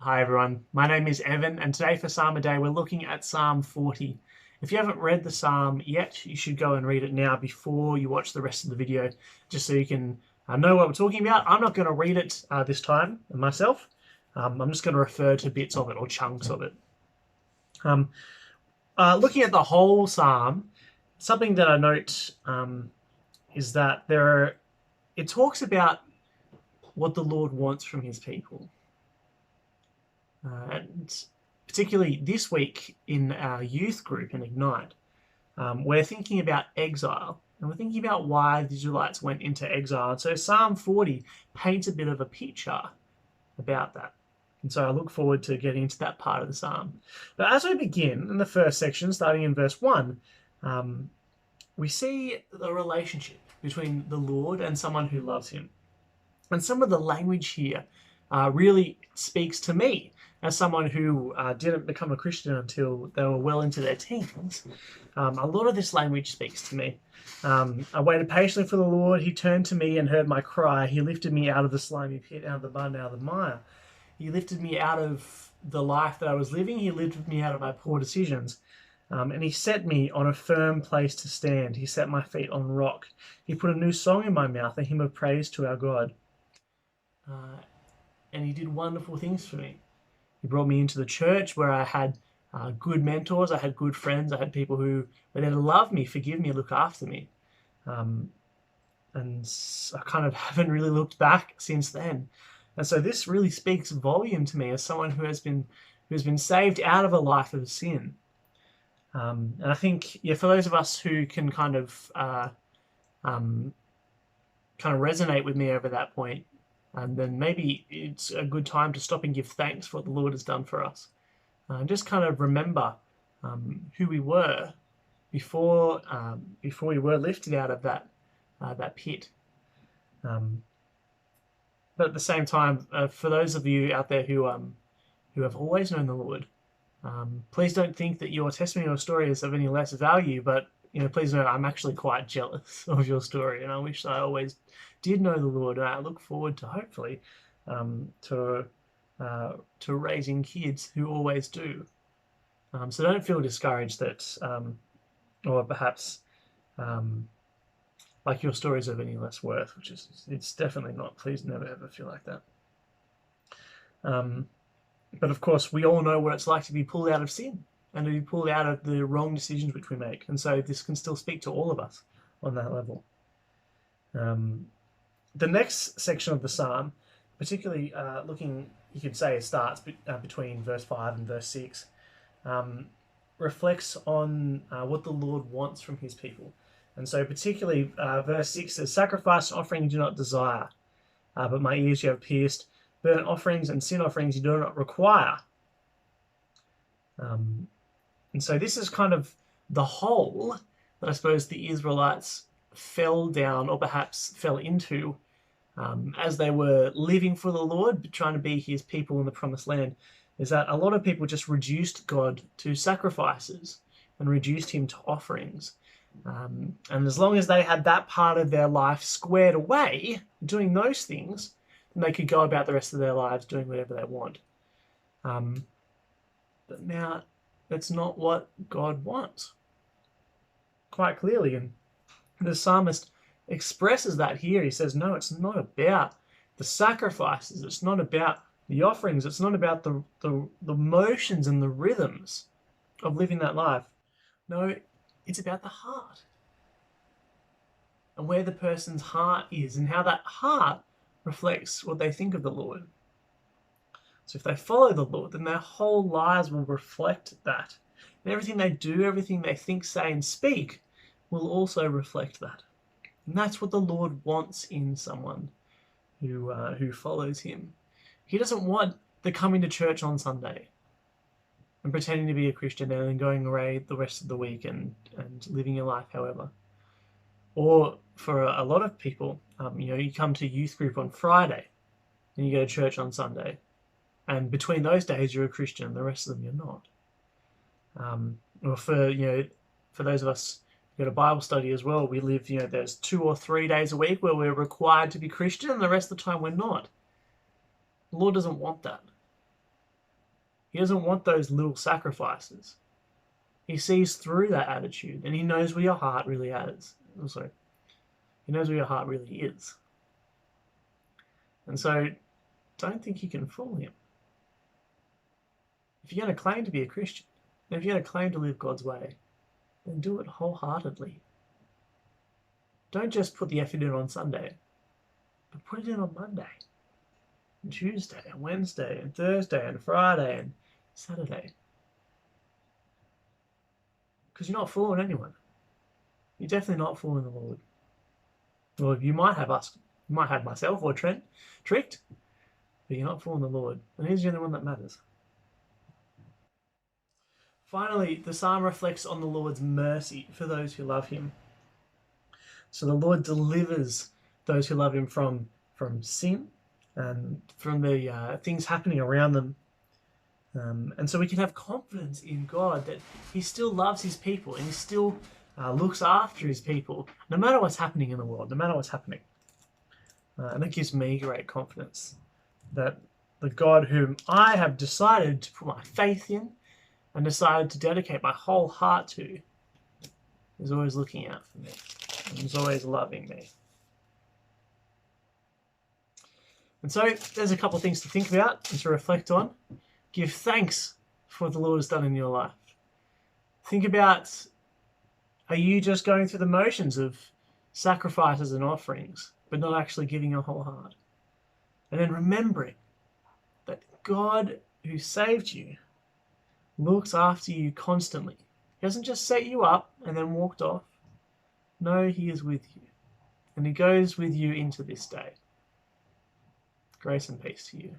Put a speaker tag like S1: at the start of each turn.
S1: Hi everyone, my name is Evan, and today for Psalm a Day we're looking at Psalm 40. If you haven't read the Psalm yet, you should go and read it now before you watch the rest of the video, just so you can know what we're talking about. I'm not going to read it this time myself. I'm just going to refer to bits of it or chunks of it. Um, Looking at the whole Psalm, something that I note is that it talks about what the Lord wants from his people. And particularly this week in our youth group in Ignite, we're thinking about exile and we're thinking about why the Israelites went into exile. And so Psalm 40 paints a bit of a picture about that. And so I look forward to getting into that part of the psalm. But as we begin in the first section, starting in verse 1, we see the relationship between the Lord and someone who loves him. And some of the language here really speaks to me as someone who didn't become a Christian until they were well into their teens. A lot of this language speaks to me. I waited patiently for the Lord. He turned to me and heard my cry. He lifted me out of the slimy pit, out of the mud, out of the mire. He lifted me out of the life that I was living. He lifted me out of my poor decisions. And he set me on a firm place to stand. He set my feet on rock. He put a new song in my mouth, a hymn of praise to our God. And he did wonderful things for me. He brought me into the church where I had good mentors, I had good friends, I had people who were there to love me, forgive me, look after me. And I kind of haven't really looked back since then. And so this really speaks volume to me as someone who has been saved out of a life of sin. And I think, for those of us who can kind of resonate with me over that point, and then maybe it's a good time to stop and give thanks for what the Lord has done for us. And just kind of remember who we were before we were lifted out of that pit. But at the same time, for those of you out there who have always known the Lord, please don't think that your testimony or story is of any less value. But please know I'm actually quite jealous of your story, and I wish I always did know the Lord. And I look forward to hopefully to raising kids who always do. So don't feel discouraged that, or perhaps like your story is of any less worth, which it's definitely not. Please never ever feel like that. But of course, we all know what it's like to be pulled out of sin and to be pulled out of the wrong decisions which we make. And so this can still speak to all of us on that level. The next section of the psalm, particularly you could say it starts between verse 5 and verse 6, reflects on what the Lord wants from his people. And so particularly verse 6 says, "Sacrifice and offering you do not desire, but my ears you have pierced. Burnt offerings and sin offerings you do not require." And so this is kind of the hole that I suppose the Israelites fell down, or perhaps fell into, as they were living for the Lord, trying to be his people in the promised land, is that a lot of people just reduced God to sacrifices and reduced him to offerings. And as long as they had that part of their life squared away, doing those things, then they could go about the rest of their lives doing whatever they want. But now, that's not what God wants. Quite clearly, and the psalmist expresses that here. He says, no, it's not about the sacrifices. It's not about the offerings. It's not about the motions and the rhythms of living that life. No, it's about the heart and where the person's heart is and how that heart reflects what they think of the Lord. So if they follow the Lord, then their whole lives will reflect that. And everything they do, everything they think, say, and speak will also reflect that. And that's what the Lord wants in someone who follows him. He doesn't want the coming to church on Sunday and pretending to be a Christian and then going away the rest of the week and living your life however. Or for a lot of people, you come to youth group on Friday and you go to church on Sunday. And between those days, you're a Christian. The rest of them, you're not. Or for those of us who go to Bible study as well, we live, there's 2 or 3 days a week where we're required to be Christian, and the rest of the time we're not. The Lord doesn't want that. He doesn't want those little sacrifices. He sees through that attitude, and he knows where your heart really is. Also, he knows where your heart really is. And so, don't think you can fool him. If you're going to claim to be a Christian, and if you're going to claim to live God's way, then do it wholeheartedly. Don't just put the effort in on Sunday, but put it in on Monday, and Tuesday, and Wednesday, and Thursday, and Friday, and Saturday. Because you're not fooling anyone. You're definitely not fooling the Lord. Well, you might have myself or Trent tricked, but you're not fooling the Lord. And He's the only one that matters. Finally, the psalm reflects on the Lord's mercy for those who love Him. So the Lord delivers those who love Him from sin and from the things happening around them. And so we can have confidence in God that He still loves His people and He still looks after His people, no matter what's happening in the world, no matter what's happening. And that gives me great confidence that the God whom I have decided to put my faith in and decided to dedicate my whole heart to is always looking out for me and is always loving me. And so there's a couple of things to think about and to reflect on. Give thanks for what the Lord has done in your life. Think about, are you just going through the motions of sacrifices and offerings, but not actually giving your whole heart? And then remembering that God who saved you looks after you constantly. He doesn't just set you up and then walked off. No, He is with you. And He goes with you into this day. Grace and peace to you.